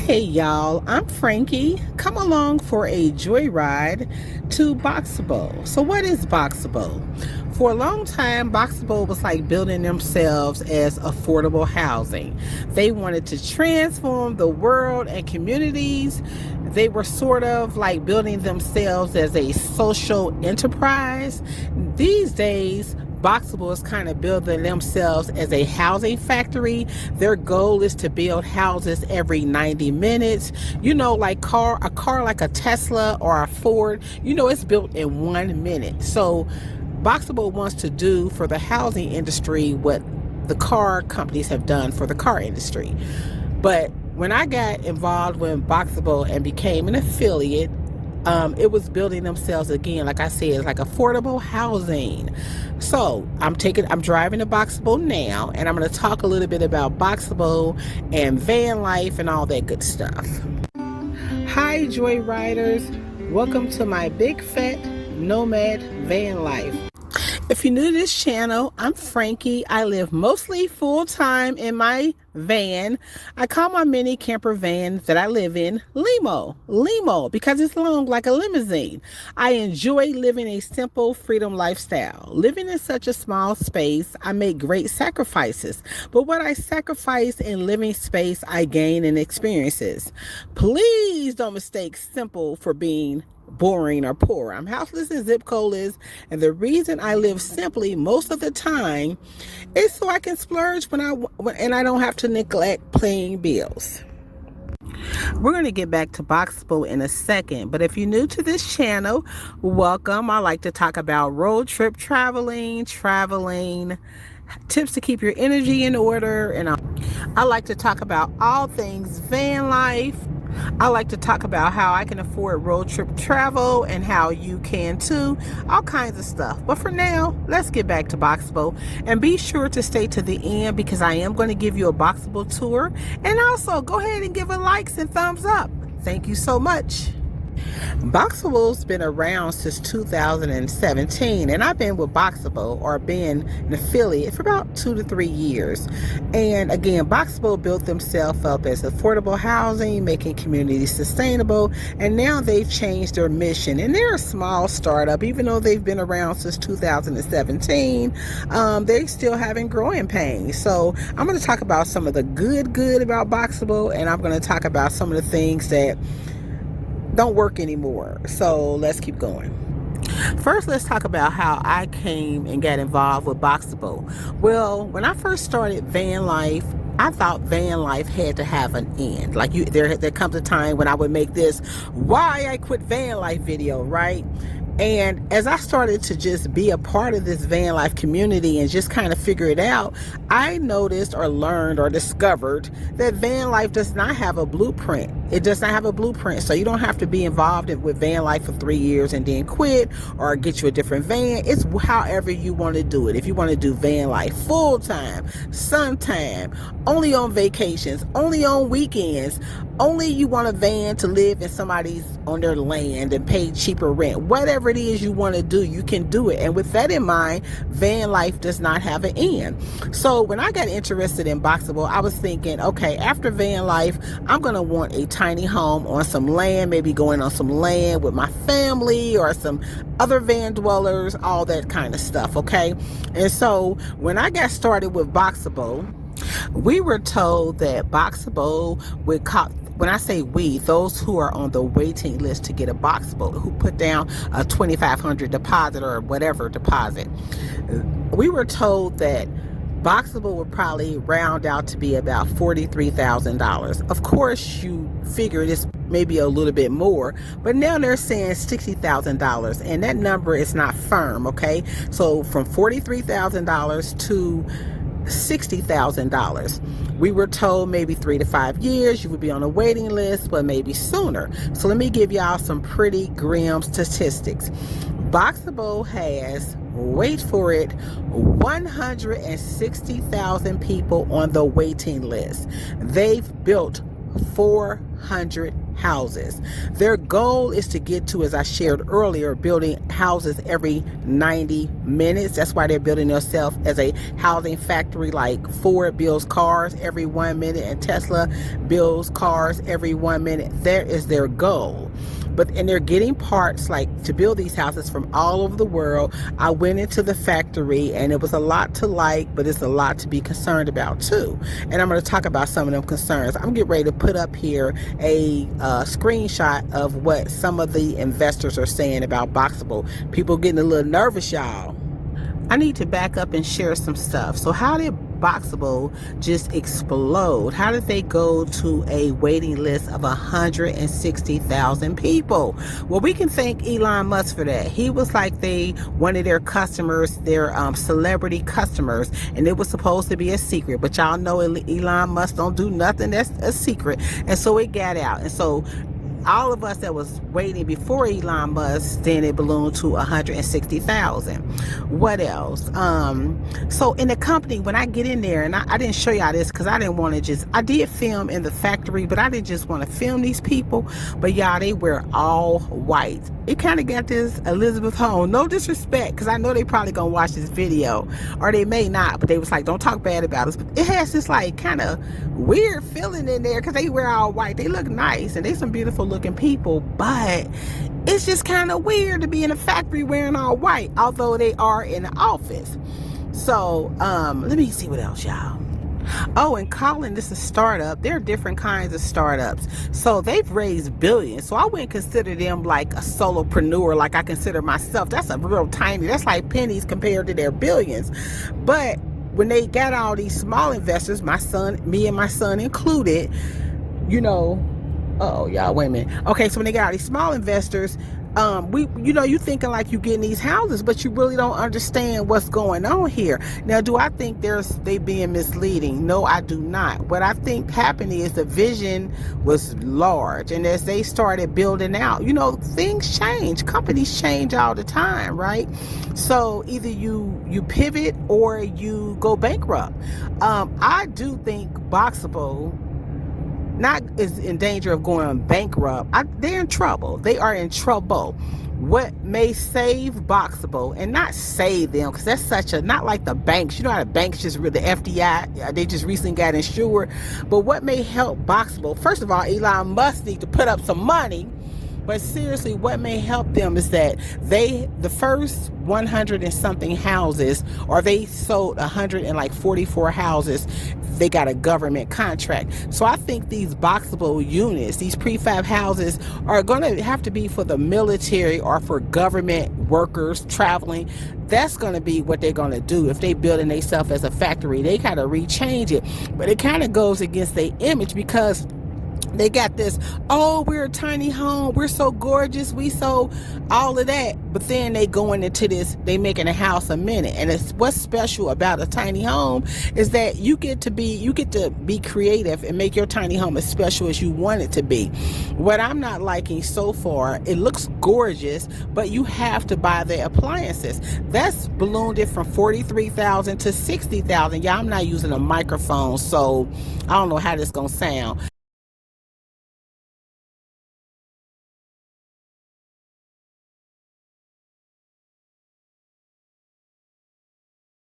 Hey y'all, I'm Frankie. Come along for a joyride to Boxable. So what is Boxable? For a long time, Boxable was like building themselves as affordable housing. They wanted to transform the world and communities. They were sort of like building themselves as a social enterprise. These days, Boxable is kind of building themselves as a housing factory. Their goal is to build houses every 90 minutes. You know, like a car like a Tesla or a Ford, it's built in 1 minute. So Boxable wants to do for the housing industry what the car companies have done for the car industry. But when I got involved with Boxable and became an affiliate, it was building themselves again, like I said, like affordable housing. So I'm driving to Boxable now, and I'm going to talk a little bit about Boxable and van life and all that good stuff. Hi, Joyriders. Welcome to my big fat nomad van life. If you're new to this channel, I'm Frankie. I live mostly full-time in my van. I call my mini camper van that I live in Limo, because it's long like a limousine. I enjoy living a simple freedom lifestyle. Living in such a small space, I make great sacrifices. But what I sacrifice in living space, I gain in experiences. Please don't mistake simple for being boring or poor. I'm houseless and zip codeless, and the reason I live simply most of the time is so I can splurge and I don't have to neglect paying bills. We're going to get back to Boxable in a second, but if you're new to this channel, welcome. I like to talk about road trip traveling, tips to keep your energy in order, and I like to talk about all things van life. I like to talk about how I can afford road trip travel and how you can too, all kinds of stuff. But for now, let's get back to Boxable, and be sure to stay to the end because I am going to give you a Boxable tour, and also go ahead and give it likes and thumbs up. Thank you so much. Boxable's been around since 2017, and I've been with Boxable, or been an affiliate, for about 2 to 3 years. And again, Boxable built themselves up as affordable housing, making communities sustainable, and now they've changed their mission, and they're a small startup. Even though they've been around since 2017, they still having growing pains. So I'm going to talk about some of the good about Boxable, and I'm going to talk about some of the things that don't work anymore. So let's keep going. First, let's talk about how I came and got involved with Boxable. Well, when I first started van life, I thought van life had to have an end. Like there comes a time when I would make this "Why I Quit Van Life" video, right? And as I started to just be a part of this van life community and just kind of figure it out, I noticed or learned or discovered that van life does not have a blueprint. It does not have a blueprint. So you don't have to be involved with van life for 3 years and then quit or get you a different van. It's however you want to do it. If you want to do van life full time, sometime, only on vacations, only on weekends, only you want a van to live in on their land and pay cheaper rent. Whatever it is you want to do, you can do it. And with that in mind, van life does not have an end. So when I got interested in Boxable, I was thinking, okay, after van life, I'm going to want a tiny home on some land, maybe going on some land with my family or some other van dwellers, all that kind of stuff, okay? And so when I got started with Boxable, we were told that Boxable would when I say we, those who are on the waiting list to get a Boxable, who put down a $2,500 deposit or whatever deposit, we were told that Boxable would probably round out to be about $43,000. Of course, you figure this maybe a little bit more, but now they're saying $60,000, and that number is not firm, okay? So from $43,000 to $60,000. We were told maybe 3 to 5 years you would be on a waiting list, but maybe sooner. So let me give y'all some pretty grim statistics. Boxable has, wait for it, 160,000 people on the waiting list. They've built 400 houses. Their goal is to get to, as I shared earlier, building houses every 90 minutes. That's why they're building themselves as a housing factory, like Ford builds cars every 1 minute and Tesla builds cars every 1 minute. There is their goal. And they're getting parts like to build these houses from all over the world. I went into the factory and it was a lot to like, but it's a lot to be concerned about too. And I'm going to talk about some of them concerns. I'm getting ready to put up here a screenshot of what some of the investors are saying about Boxable. People getting a little nervous, y'all. I need to back up and share some stuff. So how did Boxable just explode? How did they go to a waiting list of 160,000 people? Well, we can thank Elon Musk for that. He was like one of their customers, their celebrity customers, and it was supposed to be a secret. But y'all know Elon Musk don't do nothing that's a secret, and so it got out. And so all of us that was waiting before Elon Musk, then it ballooned to 160,000. What else? So in the company, when I get in there, and I didn't show y'all this because I didn't want to I did film in the factory, but I didn't just want to film these people. But y'all, they wear all white. It kind of got this Elizabeth Holmes, no disrespect, because I know they probably gonna watch this video, or they may not, but they was like, don't talk bad about us. But it has this like kind of weird feeling in there because they wear all white. They look nice and they some beautiful looking people, but it's just kind of weird to be in a factory wearing all white, although they are in the office. So let me see what else, y'all. Oh, and calling this a startup, there are different kinds of startups. So they've raised billions. So I wouldn't consider them like a solopreneur like I consider myself. That's a real tiny, that's like pennies compared to their billions. But when they got all these small investors, me and my son included, oh, y'all, wait a minute. Okay, so when they got all these small investors, you thinking like you getting these houses, but you really don't understand what's going on here. Now, do I think they being misleading? No, I do not. What I think happened is the vision was large, and as they started building out, things change. Companies change all the time, right? So either you pivot or you go bankrupt. I do think Boxable not is in danger of going bankrupt. They're in trouble. They are in trouble. What may save Boxable, and not save them, because that's not like the banks. You know how the banks the FDI, they just recently got insured. But what may help Boxable? First of all, Elon Musk need to put up some money. But seriously, what may help them is that the first 100 and something houses, or they sold 144 houses, they got a government contract. So I think these Boxable units, these prefab houses, are going to have to be for the military or for government workers traveling. That's going to be what they're going to do. If they building themselves as a factory, they kind of rechange it. But it kind of goes against their image, because they got this, oh, we're a tiny home, we're so gorgeous, we so all of that. But then they going into this, they making a house a minute. And it's what's special about a tiny home is that you get to be creative and make your tiny home as special as you want it to be. What I'm not liking so far, it looks gorgeous, but you have to buy the appliances. That's ballooned it from 43,000 to 60,000. Yeah, I'm not using a microphone, so I don't know how this gonna sound.